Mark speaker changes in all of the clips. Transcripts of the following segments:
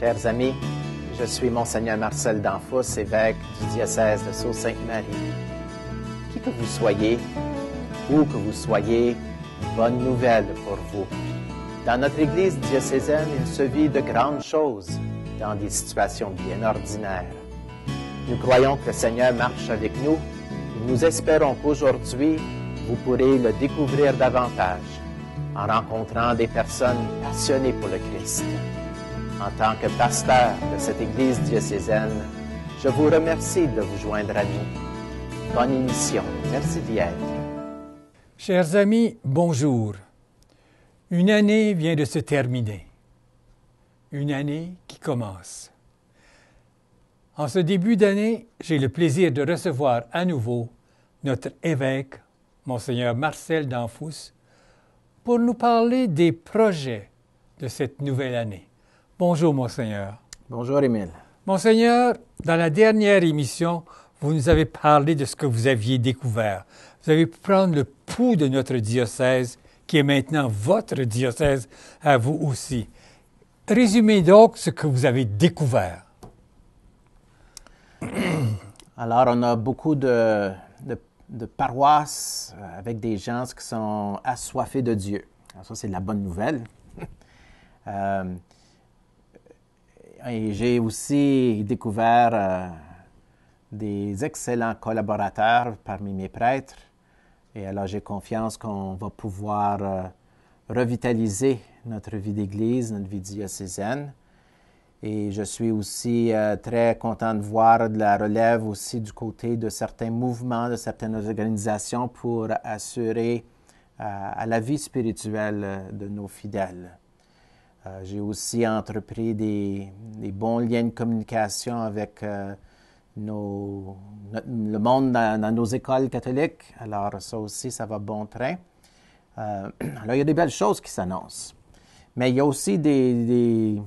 Speaker 1: Chers amis, je suis Monseigneur Marcel Danfous, évêque du diocèse de Sault-Sainte-Marie. Qui que vous soyez, où que vous soyez, bonne nouvelle pour vous. Dans notre Église diocésaine, il se vit de grandes choses dans des situations bien ordinaires. Nous croyons que le Seigneur marche avec nous et nous espérons qu'aujourd'hui, vous pourrez le découvrir davantage en rencontrant des personnes passionnées pour le Christ. En tant que pasteur de cette Église diocésaine, je vous remercie de vous joindre à nous. Bonne émission. Merci d'y être.
Speaker 2: Chers amis, bonjour. Une année vient de se terminer. Une année qui commence. En ce début d'année, j'ai le plaisir de recevoir à nouveau notre évêque, Monseigneur Marcel Danfous, pour nous parler des projets de cette nouvelle année. Bonjour, Monseigneur.
Speaker 1: Bonjour, Émile.
Speaker 2: Monseigneur, dans la dernière émission, vous nous avez parlé de ce que vous aviez découvert. Vous avez pu prendre le pouls de notre diocèse, qui est maintenant votre diocèse à vous aussi. Résumez donc ce que vous avez découvert.
Speaker 1: Alors, on a beaucoup de paroisses avec des gens qui sont assoiffés de Dieu. Alors ça, c'est la bonne nouvelle. Et j'ai aussi découvert des excellents collaborateurs parmi mes prêtres. Et alors, j'ai confiance qu'on va pouvoir revitaliser notre vie d'Église, notre vie diocésaine. Et je suis aussi très content de voir de la relève aussi du côté de certains mouvements, de certaines organisations pour assurer à la vie spirituelle de nos fidèles. J'ai aussi entrepris des bons liens de communication avec le monde dans nos écoles catholiques. Alors ça aussi, ça va bon train. Alors il y a des belles choses qui s'annoncent. Mais il y a aussi des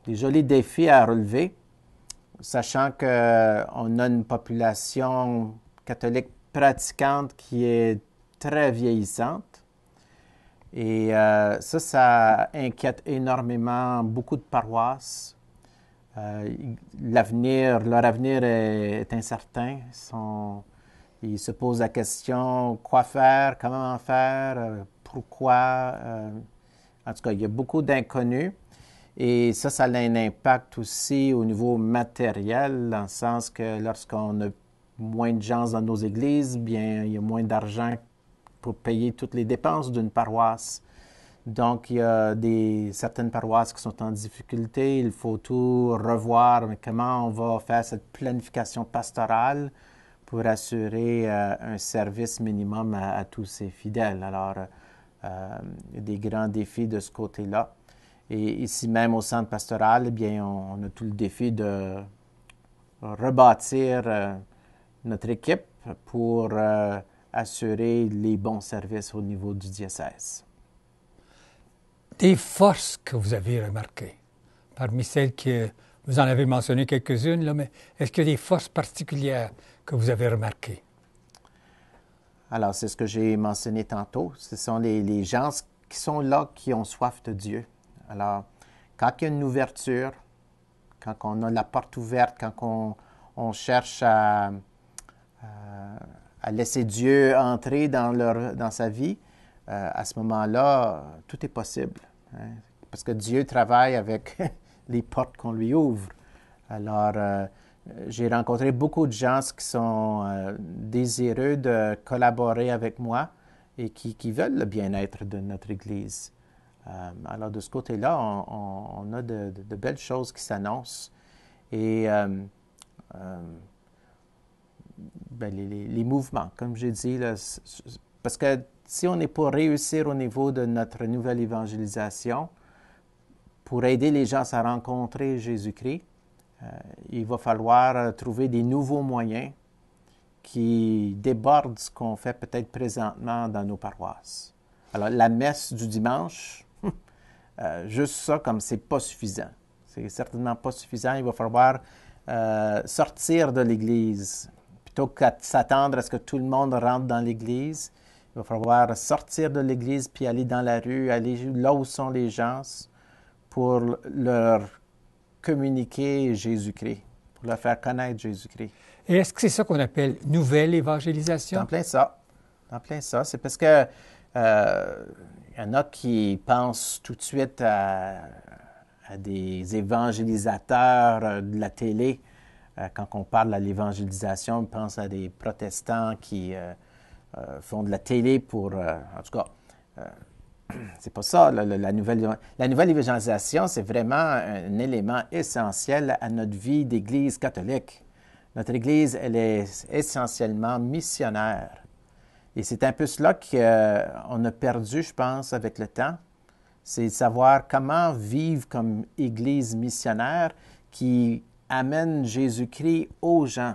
Speaker 1: jolis défis à relever, sachant qu'on a une population catholique pratiquante qui est très vieillissante. Et ça inquiète énormément beaucoup de paroisses. Leur avenir est incertain. Ils se posent la question quoi faire, comment faire, pourquoi. En tout cas, il y a beaucoup d'inconnus. Et ça a un impact aussi au niveau matériel, dans le sens que lorsqu'on a moins de gens dans nos églises, bien, il y a moins d'argent pour payer toutes les dépenses d'une paroisse. Donc, il y a certaines paroisses qui sont en difficulté. Il faut tout revoir. Mais comment on va faire cette planification pastorale pour assurer un service minimum à tous ces fidèles? Alors, il y a des grands défis de ce côté-là. Et ici même au centre pastoral, eh bien, on a tout le défi de rebâtir notre équipe pour assurer les bons services au niveau du diocèse.
Speaker 2: Des forces que vous avez remarquées, parmi celles que vous en avez mentionné quelques-unes, là, mais est-ce qu'il y a des forces particulières que vous avez remarquées?
Speaker 1: Alors, c'est ce que j'ai mentionné tantôt. Ce sont les gens qui sont là, qui ont soif de Dieu. Alors, quand il y a une ouverture, quand on a la porte ouverte, quand on cherche à laisser Dieu entrer dans sa vie, à ce moment-là, tout est possible. Hein? Parce que Dieu travaille avec les portes qu'on lui ouvre. Alors, j'ai rencontré beaucoup de gens qui sont désireux de collaborer avec moi et qui veulent le bien-être de notre Église. Alors, de ce côté-là, on a de belles choses qui s'annoncent. Et les mouvements, comme j'ai dit, là, parce que si on est pour réussir au niveau de notre nouvelle évangélisation, pour aider les gens à rencontrer Jésus-Christ, il va falloir trouver des nouveaux moyens qui débordent ce qu'on fait peut-être présentement dans nos paroisses. Alors, la messe du dimanche, juste ça, comme c'est pas suffisant. C'est certainement pas suffisant. Il va falloir sortir de l'Église. Plutôt que de s'attendre à ce que tout le monde rentre dans l'Église, il va falloir sortir de l'Église puis aller dans la rue, aller là où sont les gens pour leur communiquer Jésus-Christ, pour leur faire connaître Jésus-Christ.
Speaker 2: Et est-ce que c'est ça qu'on appelle nouvelle évangélisation?
Speaker 1: En plein ça. En plein ça. C'est parce que y en a qui pensent tout de suite à des évangélisateurs de la télé. Quand on parle à l'évangélisation, on pense à des protestants qui font de la télé pour... en tout cas, c'est pas ça. La nouvelle évangélisation, c'est vraiment un élément essentiel à notre vie d'Église catholique. Notre Église, elle est essentiellement missionnaire. Et c'est un peu cela qu'on a perdu, je pense, avec le temps. C'est de savoir comment vivre comme Église missionnaire qui amène Jésus-Christ aux gens.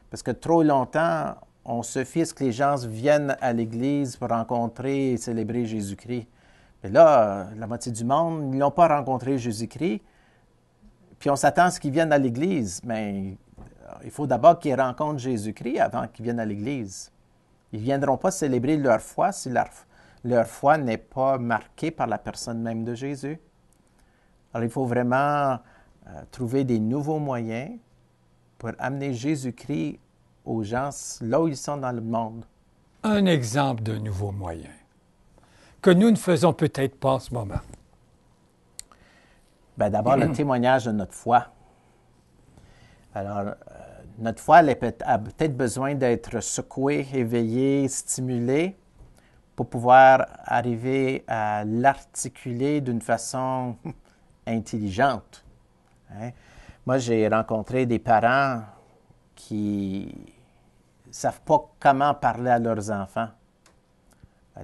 Speaker 1: Parce que trop longtemps, on se fie à ce que les gens viennent à l'Église pour rencontrer et célébrer Jésus-Christ. Mais là, la moitié du monde, ils n'ont pas rencontré Jésus-Christ. Puis on s'attend à ce qu'ils viennent à l'Église. Mais il faut d'abord qu'ils rencontrent Jésus-Christ avant qu'ils viennent à l'Église. Ils ne viendront pas célébrer leur foi si leur foi n'est pas marquée par la personne même de Jésus. Alors, il faut vraiment trouver des nouveaux moyens pour amener Jésus-Christ aux gens là où ils sont dans le monde.
Speaker 2: Un exemple de nouveau moyen que nous ne faisons peut-être pas en ce moment.
Speaker 1: Bien, d'abord, le témoignage de notre foi. Alors, notre foi a peut-être besoin d'être secouée, éveillée, stimulée pour pouvoir arriver à l'articuler d'une façon intelligente. Hein? Moi, j'ai rencontré des parents qui ne savent pas comment parler à leurs enfants.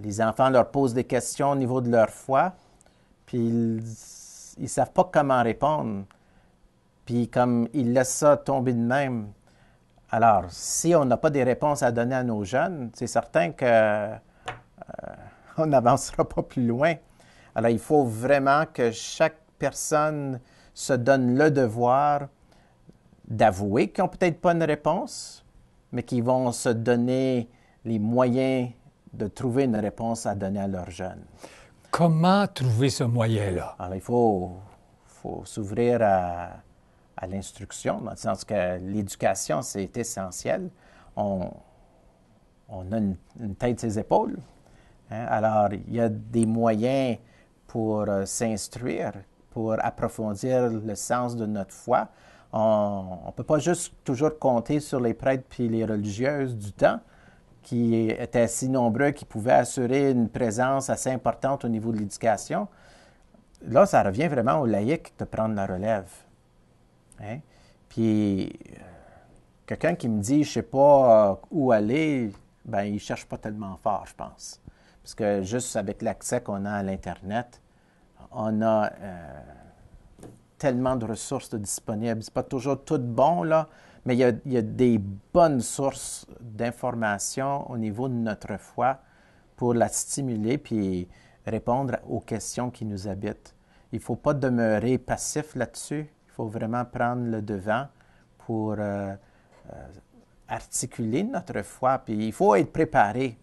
Speaker 1: Les enfants leur posent des questions au niveau de leur foi, puis ils ne savent pas comment répondre. Puis comme ils laissent ça tomber de même. Alors, si on n'a pas des réponses à donner à nos jeunes, c'est certain qu'on n'avancera pas plus loin. Alors, il faut vraiment que chaque personne se donne le devoir d'avouer qu'ils n'ont peut-être pas une réponse, mais qu'ils vont se donner les moyens de trouver une réponse à donner à leurs jeunes.
Speaker 2: Comment trouver ce moyen-là?
Speaker 1: Alors, il faut s'ouvrir à l'instruction, dans le sens que l'éducation, c'est essentiel. On a une tête sur ses épaules. Hein? Alors, il y a des moyens pour s'instruire, pour approfondir le sens de notre foi. On ne peut pas juste toujours compter sur les prêtres puis les religieuses du temps qui étaient si nombreux qu'ils pouvaient assurer une présence assez importante au niveau de l'éducation. Là, ça revient vraiment aux laïcs de prendre la relève. Hein? Puis, quelqu'un qui me dit « je ne sais pas où aller », ben il ne cherche pas tellement fort, je pense. Parce que juste avec l'accès qu'on a à l'Internet, on a tellement de ressources disponibles. Ce n'est pas toujours tout bon, là, mais il y a des bonnes sources d'informations au niveau de notre foi pour la stimuler puis répondre aux questions qui nous habitent. Il ne faut pas demeurer passif là-dessus. Il faut vraiment prendre le devant pour articuler notre foi. Puis il faut être préparé.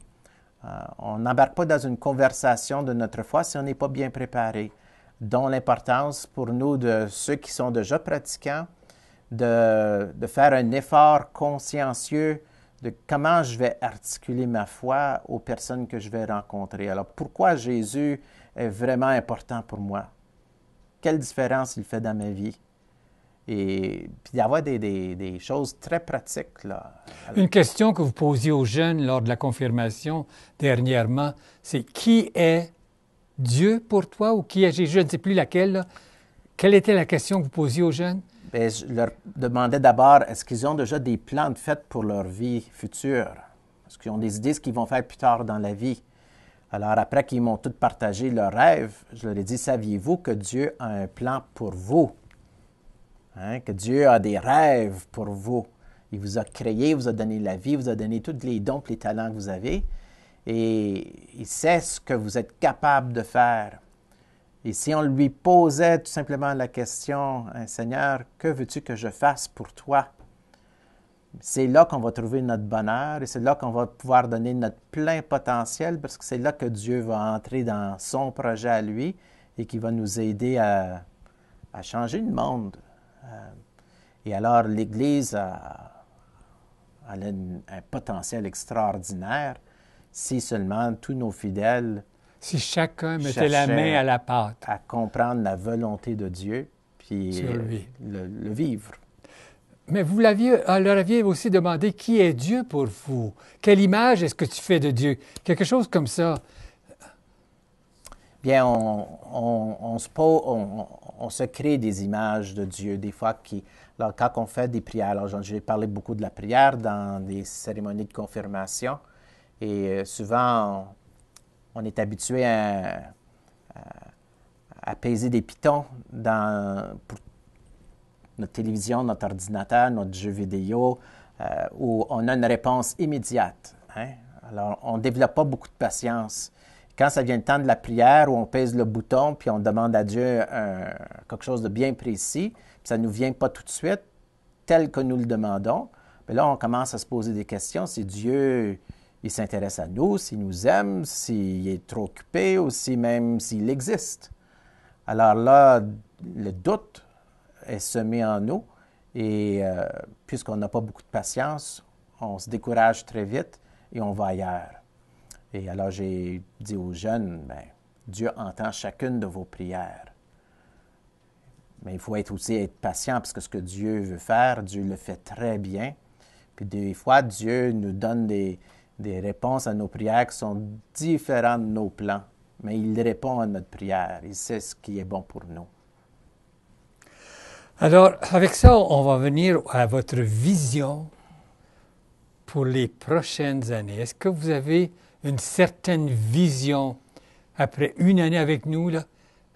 Speaker 1: On n'embarque pas dans une conversation de notre foi si on n'est pas bien préparé. Dont l'importance pour nous, de ceux qui sont déjà pratiquants, de faire un effort consciencieux de comment je vais articuler ma foi aux personnes que je vais rencontrer. Alors, pourquoi Jésus est vraiment important pour moi? Quelle différence il fait dans ma vie? Et puis d'avoir des choses très pratiques, là.
Speaker 2: Une question que vous posiez aux jeunes lors de la confirmation dernièrement, c'est qui est Dieu pour toi ou qui est Jésus? Je ne sais plus laquelle. Là. Quelle était la question que vous posiez aux jeunes?
Speaker 1: Bien, je leur demandais d'abord, est-ce qu'ils ont déjà des plans de fête pour leur vie future? Est-ce qu'ils ont des idées de ce qu'ils vont faire plus tard dans la vie? Alors, après qu'ils m'ont tous partagé leurs rêves, je leur ai dit, saviez-vous que Dieu a un plan pour vous? Hein? Que Dieu a des rêves pour vous. Il vous a créé, vous a donné la vie, vous a donné tous les dons et les talents que vous avez. Et il sait ce que vous êtes capable de faire. Et si on lui posait tout simplement la question, « Seigneur, que veux-tu que je fasse pour toi? » C'est là qu'on va trouver notre bonheur et c'est là qu'on va pouvoir donner notre plein potentiel parce que c'est là que Dieu va entrer dans son projet à lui et qui va nous aider à changer le monde, Et alors, l'Église a un potentiel extraordinaire si seulement tous nos fidèles
Speaker 2: Si chacun mettait la main à la pâte.
Speaker 1: à comprendre la volonté de Dieu, puis
Speaker 2: Sur lui.
Speaker 1: le vivre.
Speaker 2: Mais vous leur aviez aussi demandé qui est Dieu pour vous. Quelle image est-ce que tu fais de Dieu? Quelque chose comme ça.
Speaker 1: Bien, on se crée des images de Dieu, des fois alors, quand on fait des prières, alors j'ai parlé beaucoup de la prière dans les cérémonies de confirmation, et souvent on est habitué à peser des pitons pour notre télévision, notre ordinateur, notre jeu vidéo, où on a une réponse immédiate. Hein? Alors, on ne développe pas beaucoup de patience. Quand ça vient le temps de la prière, où on pèse le bouton, puis on demande à Dieu quelque chose de bien précis, puis ça ne nous vient pas tout de suite, tel que nous le demandons, mais là, on commence à se poser des questions. Si Dieu, il s'intéresse à nous, s'il nous aime, s'il est trop occupé, ou si même s'il existe. Alors là, le doute est semé en nous, et puisqu'on n'a pas beaucoup de patience, on se décourage très vite et on va ailleurs. Et alors j'ai dit aux jeunes, Dieu entend chacune de vos prières. Mais il faut aussi être patient, parce que ce que Dieu veut faire, Dieu le fait très bien. Puis des fois, Dieu nous donne des réponses à nos prières qui sont différentes de nos plans. Mais il répond à notre prière. Il sait ce qui est bon pour nous.
Speaker 2: Alors, avec ça, on va venir à votre vision pour les prochaines années. Est-ce que vous avez une certaine vision? Après une année avec nous, là,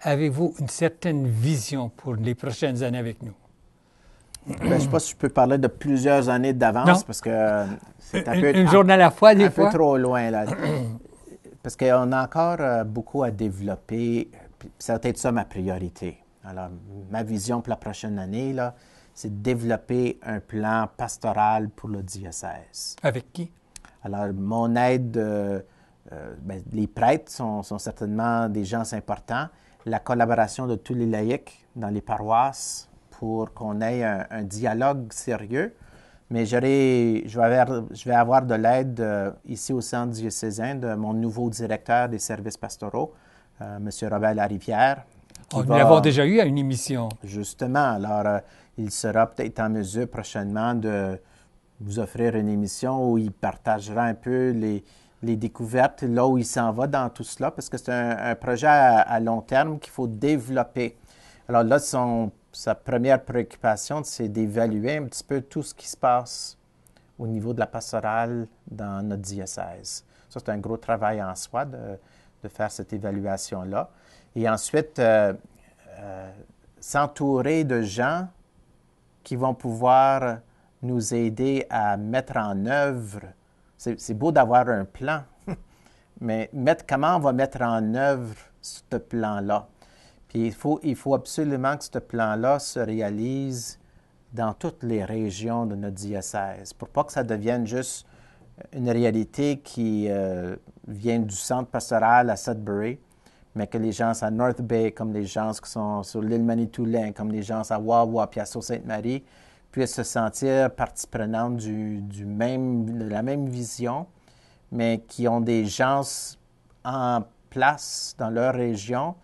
Speaker 2: avez-vous une certaine vision pour les prochaines années avec nous?
Speaker 1: Je ne sais pas si je peux parler de plusieurs années d'avance, parce que c'est
Speaker 2: une journée à la fois, des fois.
Speaker 1: Un peu trop loin, là. Parce qu'on a encore beaucoup à développer. Puis ça va être ça ma priorité. Alors, ma vision pour la prochaine année, là, c'est de développer un plan pastoral pour le diocèse.
Speaker 2: Avec qui?
Speaker 1: Alors, mon aide, les prêtres sont certainement des gens importants. La collaboration de tous les laïcs dans les paroisses pour qu'on ait un dialogue sérieux. Mais je vais avoir de l'aide ici au centre diocésain de mon nouveau directeur des services pastoraux, M. Robert Larivière.
Speaker 2: Nous l'avons déjà eu à une émission.
Speaker 1: Justement. Alors, il sera peut-être en mesure prochainement de vous offrir une émission où il partagera un peu les découvertes, là où il s'en va dans tout cela, parce que c'est un projet à long terme qu'il faut développer. Alors là, sa première préoccupation, c'est d'évaluer un petit peu tout ce qui se passe au niveau de la pastorale dans notre diocèse. Ça, c'est un gros travail en soi de faire cette évaluation-là. Et ensuite, s'entourer de gens qui vont pouvoir nous aider à mettre en œuvre. C'est beau d'avoir un plan, mais comment on va mettre en œuvre ce plan-là? Puis il faut absolument que ce plan-là se réalise dans toutes les régions de notre diocèse, pour pas que ça devienne juste une réalité qui vient du centre pastoral à Sudbury, mais que les gens à North Bay, comme les gens qui sont sur l'île Manitoulin, comme les gens à Wawa, puis à Sault-Sainte-Marie, puissent se sentir partie prenante de la même vision, mais qui ont des gens en place dans leur région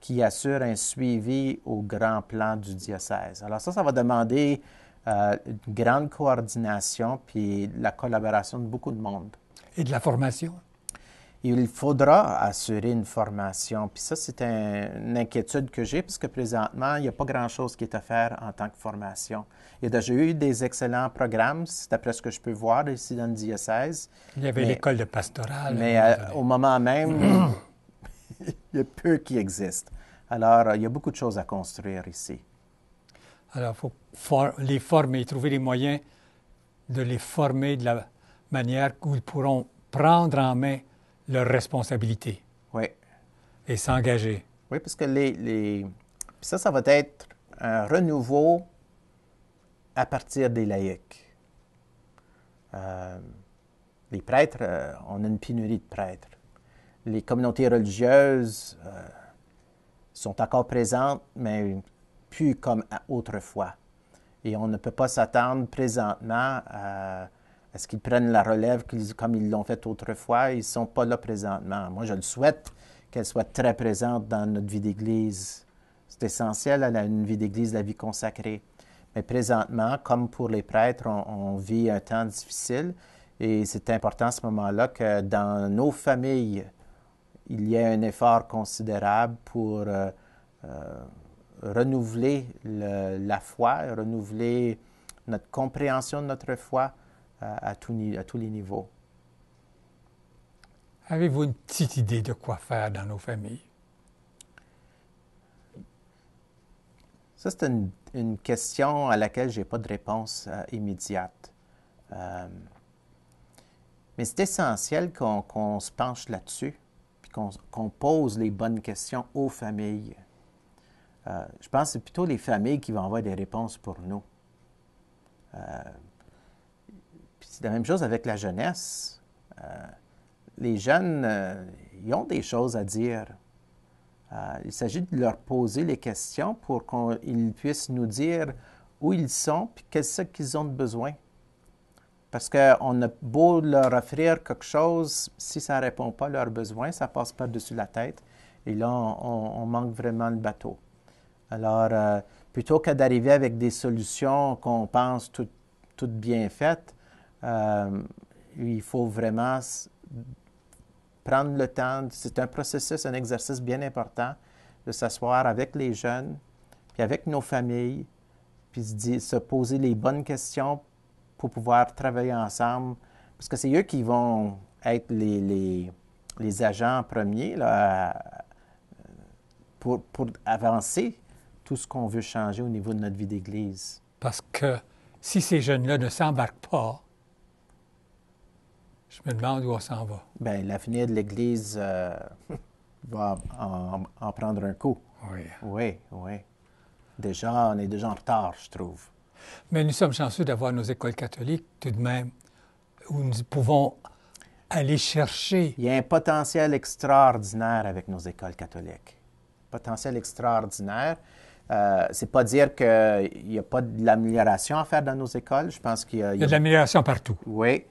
Speaker 1: qui assurent un suivi au grand plan du diocèse. Alors ça va demander une grande coordination puis la collaboration de beaucoup de monde.
Speaker 2: Et de la formation?
Speaker 1: Il faudra assurer une formation. Puis ça, c'est une inquiétude que j'ai, parce que présentement, il n'y a pas grand-chose qui est offert en tant que formation. Il y a déjà eu des excellents programmes, c'est d'après ce que je peux voir ici dans le diocèse.
Speaker 2: Il y avait l'école de pastorale.
Speaker 1: Mais au moment même, il y a peu qui existent. Alors, il y a beaucoup de choses à construire ici.
Speaker 2: Alors, il faut les former, trouver les moyens de les former de la manière où ils pourront prendre en main leurs responsabilités.
Speaker 1: Oui.
Speaker 2: Et s'engager.
Speaker 1: Oui, parce que puis ça va être un renouveau à partir des laïcs. Les prêtres, on a une pénurie de prêtres. Les communautés religieuses sont encore présentes, mais plus comme autrefois. Et on ne peut pas s'attendre présentement à ce qu'ils prennent la relève comme ils l'ont fait autrefois. Ils ne sont pas là présentement. Moi, je le souhaite qu'elle soit très présente dans notre vie d'Église. C'est essentiel à une vie d'Église, la vie consacrée. Mais présentement, comme pour les prêtres, on vit un temps difficile et c'est important à ce moment-là que dans nos familles, il y ait un effort considérable pour renouveler la foi, renouveler notre compréhension de notre foi à tous les niveaux.
Speaker 2: Avez-vous une petite idée de quoi faire dans nos familles?
Speaker 1: Ça, c'est une question à laquelle je n'ai pas de réponse immédiate. Mais c'est essentiel qu'on se penche là-dessus, puis qu'on pose les bonnes questions aux familles. Je pense que c'est plutôt les familles qui vont avoir des réponses pour nous. Puis c'est la même chose avec la jeunesse. Les jeunes, ils ont des choses à dire. Il s'agit de leur poser les questions pour qu'ils puissent nous dire où ils sont et qu'est-ce qu'ils ont de besoin. Parce qu'on a beau leur offrir quelque chose, si ça ne répond pas à leurs besoins, ça passe par-dessus la tête. Et là, on manque vraiment le bateau. Alors, plutôt que d'arriver avec des solutions qu'on pense toutes bien faites, il faut vraiment prendre le temps. C'est un processus, un exercice bien important de s'asseoir avec les jeunes, puis avec nos familles, puis se poser les bonnes questions pour pouvoir travailler ensemble. Parce que c'est eux qui vont être les agents premiers là, pour avancer tout ce qu'on veut changer au niveau de notre vie d'Église.
Speaker 2: Parce que si ces jeunes-là ne s'embarquent pas, je me demande où on s'en va.
Speaker 1: Bien, l'avenir de l'Église va en prendre un coup.
Speaker 2: Oui.
Speaker 1: Oui, oui. Déjà, on est déjà en retard, je trouve.
Speaker 2: Mais nous sommes chanceux d'avoir nos écoles catholiques, tout de même, où nous pouvons aller chercher.
Speaker 1: Il y a un potentiel extraordinaire avec nos écoles catholiques. Potentiel extraordinaire. C'est pas dire qu'il n'y a pas de l'amélioration à faire dans nos écoles. Je pense qu'il y a
Speaker 2: de l'amélioration partout.
Speaker 1: Oui,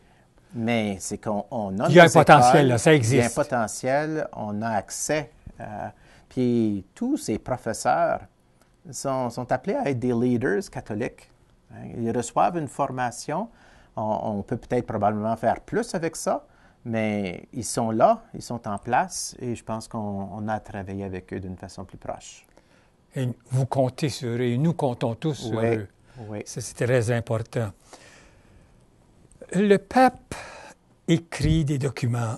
Speaker 1: mais c'est qu'on a
Speaker 2: il y a un
Speaker 1: écoles,
Speaker 2: potentiel, là, ça existe.
Speaker 1: Il y a un potentiel, on a accès. Puis tous ces professeurs sont appelés à être des leaders catholiques. Ils reçoivent une formation. On peut peut-être probablement faire plus avec ça, mais ils sont là, ils sont en place et je pense qu'on a à travailler avec eux d'une façon plus proche.
Speaker 2: Et vous comptez sur eux, et nous comptons tous sur eux.
Speaker 1: Oui.
Speaker 2: Ça, c'est très important. Le pape écrit des documents.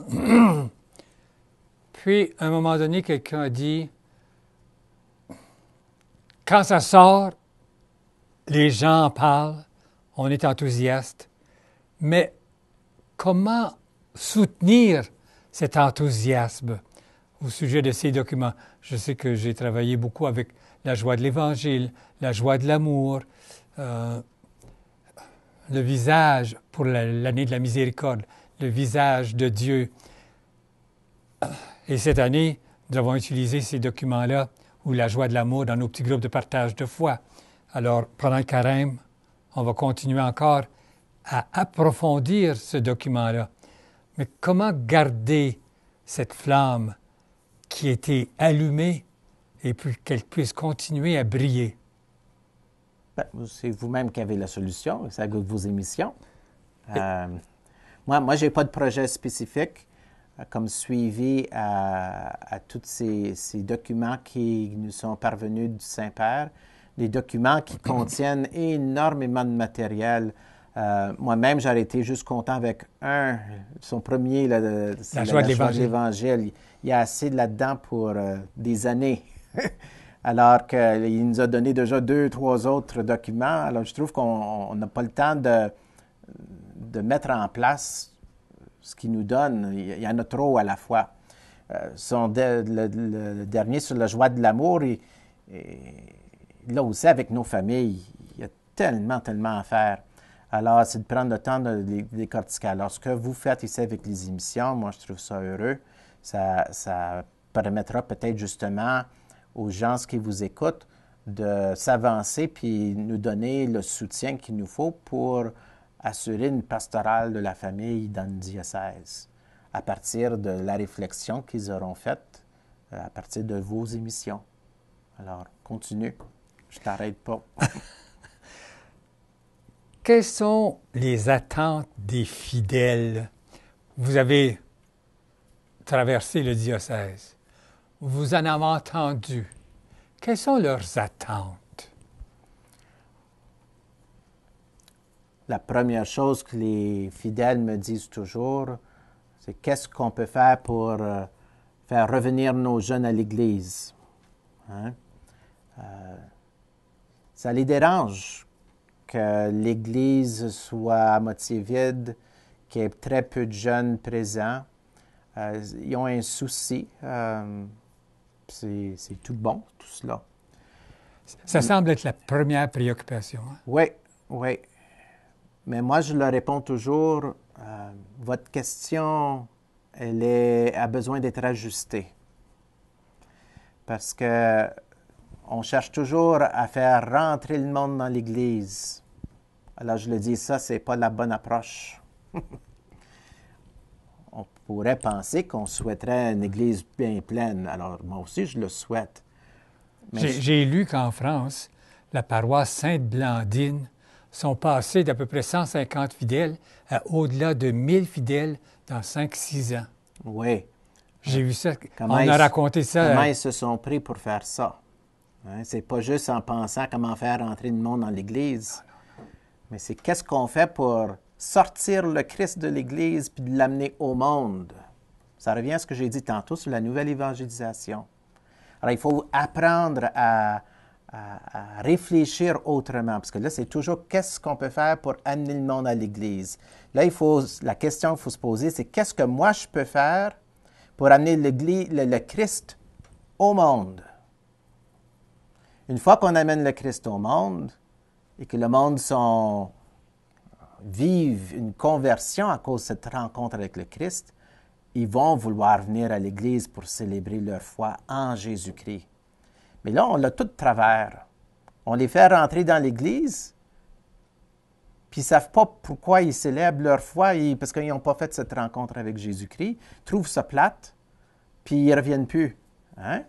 Speaker 2: Puis, à un moment donné, quelqu'un a dit, quand ça sort, les gens en parlent, on est enthousiaste, mais comment soutenir cet enthousiasme au sujet de ces documents? Je sais que j'ai travaillé beaucoup avec la joie de l'Évangile, la joie de l'amour, le visage pour l'année de la miséricorde, le visage de Dieu. Et cette année, nous avons utilisé ces documents-là, ou la joie de l'amour, dans nos petits groupes de partage de foi. Alors, pendant le carême, on va continuer encore à approfondir ce document-là. Mais comment garder cette flamme qui a été allumée et puis qu'elle puisse continuer à briller?
Speaker 1: Ben, c'est vous-même qui avez la solution, c'est avec vos émissions. Moi, je n'ai pas de projet spécifique comme suivi à tous ces documents qui nous sont parvenus du Saint-Père, des documents qui contiennent énormément de matériel. Moi-même, j'aurais été juste content avec son premier,
Speaker 2: la joie de
Speaker 1: l'Évangile. Il y a assez là-dedans pour des années. Alors qu'il nous a donné déjà 2, 3 autres documents. Alors, je trouve qu'on n'a pas le temps de mettre en place ce qu'il nous donne. Il y en a trop à la fois. Le dernier sur la joie de l'amour, et là aussi, avec nos familles, il y a tellement à faire. Alors, c'est de prendre le temps de les décortiquer. Alors, ce que vous faites ici avec les émissions, moi, je trouve ça heureux. Ça permettra peut-être justement aux gens qui vous écoutent de s'avancer puis nous donner le soutien qu'il nous faut pour assurer une pastorale de la famille dans le diocèse, à partir de la réflexion qu'ils auront faite, à partir de vos émissions. Alors, continue. Je t'arrête pas.
Speaker 2: Quelles sont les attentes des fidèles? Vous avez traversé le diocèse. Vous en avez entendu. Quelles sont leurs attentes?
Speaker 1: La première chose que les fidèles me disent toujours, c'est qu'est-ce qu'on peut faire pour faire revenir nos jeunes à l'Église. Hein? Ça les dérange que l'Église soit à moitié vide, qu'il y ait très peu de jeunes présents. Ils ont un souci. C'est tout bon, tout cela.
Speaker 2: Ça semble être la première préoccupation. Hein?
Speaker 1: Oui, oui. Mais moi, je leur réponds toujours, votre question, a besoin d'être ajustée. Parce que on cherche toujours à faire rentrer le monde dans l'Église. Alors, je le dis, ça, c'est pas la bonne approche. On pourrait penser qu'on souhaiterait une Église bien pleine. Alors, moi aussi, je le souhaite.
Speaker 2: J'ai lu qu'en France, la paroisse Sainte-Blandine sont passés d'à peu près 150 fidèles à au-delà de 1000 fidèles dans 5-6 ans.
Speaker 1: Oui.
Speaker 2: J'ai vu ça. On a raconté ça.
Speaker 1: Comment ils se sont pris pour faire ça? Hein? C'est pas juste en pensant comment faire entrer le monde dans l'Église, mais c'est qu'est-ce qu'on fait pour sortir le Christ de l'Église puis de l'amener au monde. Ça revient à ce que j'ai dit tantôt sur la nouvelle évangélisation. Alors, il faut apprendre à réfléchir autrement, parce que là, c'est toujours qu'est-ce qu'on peut faire pour amener le monde à l'Église. Là, la question qu'il faut se poser, c'est qu'est-ce que moi je peux faire pour amener le Christ au monde. Une fois qu'on amène le Christ au monde et que le monde vive une conversion à cause de cette rencontre avec le Christ, ils vont vouloir venir à l'Église pour célébrer leur foi en Jésus-Christ. Mais là, on l'a tout de travers. On les fait rentrer dans l'Église, puis ils ne savent pas pourquoi ils célèbrent leur foi, parce qu'ils n'ont pas fait cette rencontre avec Jésus-Christ, ils trouvent ça plate, puis ils ne reviennent plus. Hein?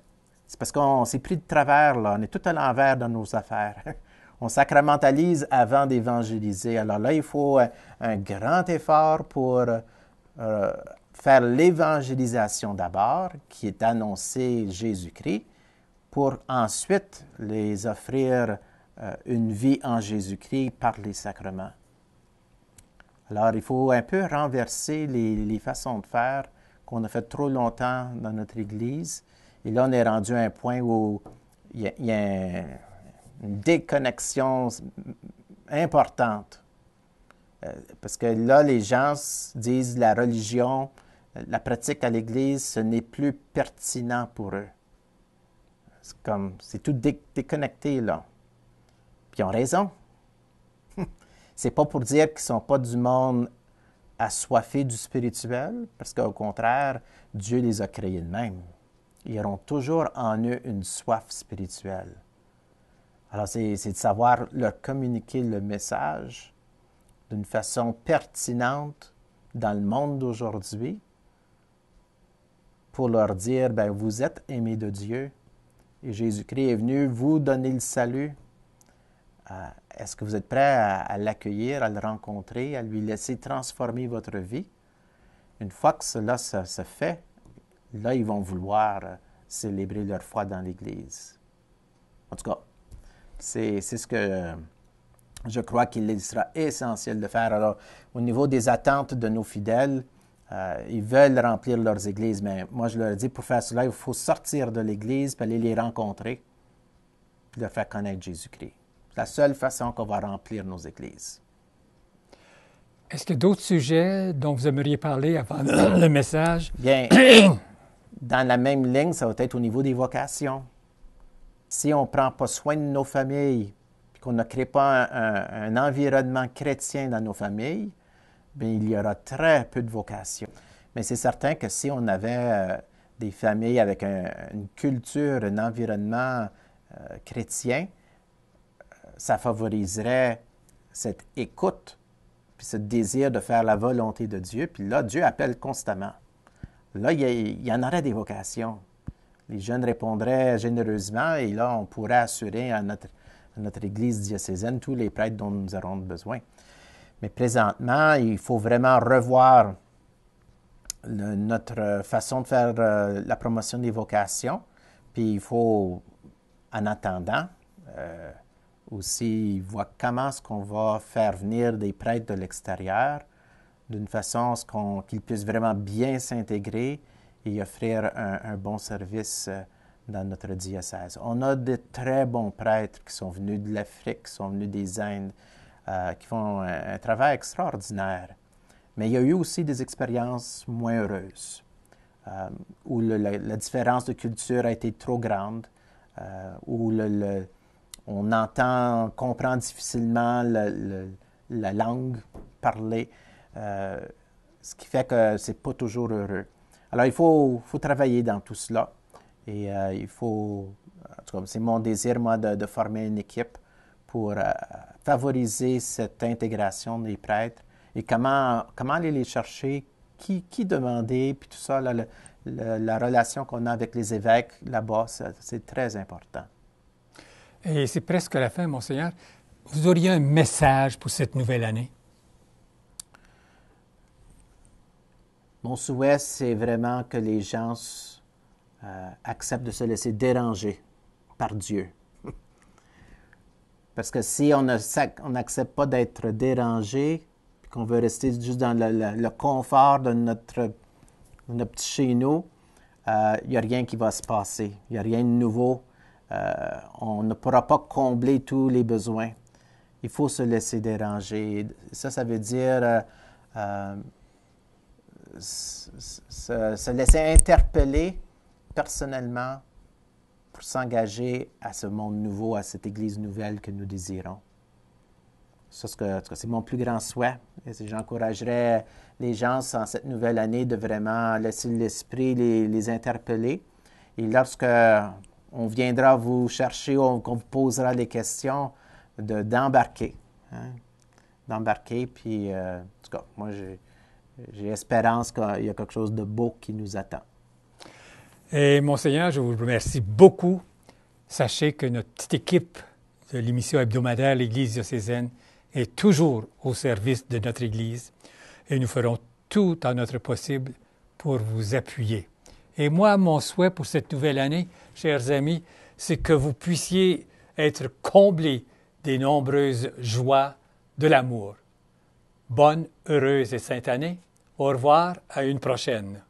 Speaker 1: C'est parce qu'on s'est pris de travers, là. On est tout à l'envers dans nos affaires. On sacramentalise avant d'évangéliser. Alors là, il faut un grand effort pour faire l'évangélisation d'abord, qui est annoncer Jésus-Christ, pour ensuite les offrir une vie en Jésus-Christ par les sacrements. Alors, il faut un peu renverser les façons de faire qu'on a fait trop longtemps dans notre Église. Et là, on est rendu à un point où il y a une déconnexion importante. Parce que là, les gens disent la religion, la pratique à l'Église, ce n'est plus pertinent pour eux. C'est tout déconnecté, là. Puis ils ont raison. C'est pas pour dire qu'ils ne sont pas du monde assoiffés du spirituel, parce qu'au contraire, Dieu les a créés de même. Ils auront toujours en eux une soif spirituelle. Alors, c'est de savoir leur communiquer le message d'une façon pertinente dans le monde d'aujourd'hui pour leur dire, bien, vous êtes aimés de Dieu et Jésus-Christ est venu vous donner le salut. Est-ce que vous êtes prêts à l'accueillir, à le rencontrer, à lui laisser transformer votre vie? Une fois que cela se fait, là, ils vont vouloir célébrer leur foi dans l'Église. En tout cas, c'est ce que je crois qu'il sera essentiel de faire. Alors, au niveau des attentes de nos fidèles, ils veulent remplir leurs églises, mais moi, je leur dis, pour faire cela, il faut sortir de l'Église, puis aller les rencontrer, puis leur faire connaître Jésus-Christ. C'est la seule façon qu'on va remplir nos églises.
Speaker 2: Est-ce qu'il y a d'autres sujets dont vous aimeriez parler avant le message?
Speaker 1: Bien, dans la même ligne, ça va être au niveau des vocations. Si on ne prend pas soin de nos familles, puis qu'on ne crée pas un environnement chrétien dans nos familles, bien, il y aura très peu de vocations. Mais c'est certain que si on avait des familles avec une culture, un environnement chrétien, ça favoriserait cette écoute, puis ce désir de faire la volonté de Dieu. Puis là, Dieu appelle constamment. Là, il y en aurait des vocations. Les jeunes répondraient généreusement et là, on pourrait assurer à notre Église diocésaine tous les prêtres dont nous aurons besoin. Mais présentement, il faut vraiment revoir notre façon de faire la promotion des vocations. Puis il faut, en attendant, aussi voir comment est-ce qu'on va faire venir des prêtres de l'extérieur d'une façon à ce qu'ils puissent vraiment bien s'intégrer et offrir un bon service dans notre diocèse. On a de très bons prêtres qui sont venus de l'Afrique, qui sont venus des Indes, qui font un travail extraordinaire. Mais il y a eu aussi des expériences moins heureuses, où la différence de culture a été trop grande, où on comprend difficilement la langue parlée, ce qui fait que c'est pas toujours heureux. Alors, il faut travailler dans tout cela. Et il faut, en tout cas, c'est mon désir, moi, de former une équipe pour favoriser cette intégration des prêtres et comment aller les chercher, qui demander, puis tout ça, la relation qu'on a avec les évêques là-bas, c'est très important.
Speaker 2: Et c'est presque la fin, Monseigneur. Vous auriez un message pour cette nouvelle année?
Speaker 1: Mon souhait, c'est vraiment que les gens acceptent de se laisser déranger par Dieu. Parce que si on n'accepte pas d'être dérangé, puis qu'on veut rester juste dans le confort de notre petit chez nous, il n'y a rien qui va se passer. Il n'y a rien de nouveau. On ne pourra pas combler tous les besoins. Il faut se laisser déranger. Ça veut dire se laisser interpeller personnellement pour s'engager à ce monde nouveau, à cette Église nouvelle que nous désirons. Ça, c'est mon plus grand souhait. Et j'encouragerais les gens en cette nouvelle année de vraiment laisser l'Esprit les interpeller. Et lorsque on viendra vous chercher, qu'on vous posera des questions, d'embarquer. Hein? D'embarquer, puis en tout cas, moi, j'ai espérance qu'il y a quelque chose de beau qui nous attend.
Speaker 2: Et Monseigneur, je vous remercie beaucoup. Sachez que notre petite équipe de l'émission hebdomadaire L'Église diocésaine est toujours au service de notre Église et nous ferons tout en notre possible pour vous appuyer. Et moi, mon souhait pour cette nouvelle année, chers amis, c'est que vous puissiez être comblés des nombreuses joies de l'amour. Bonne, heureuse et sainte année. Au revoir, à une prochaine.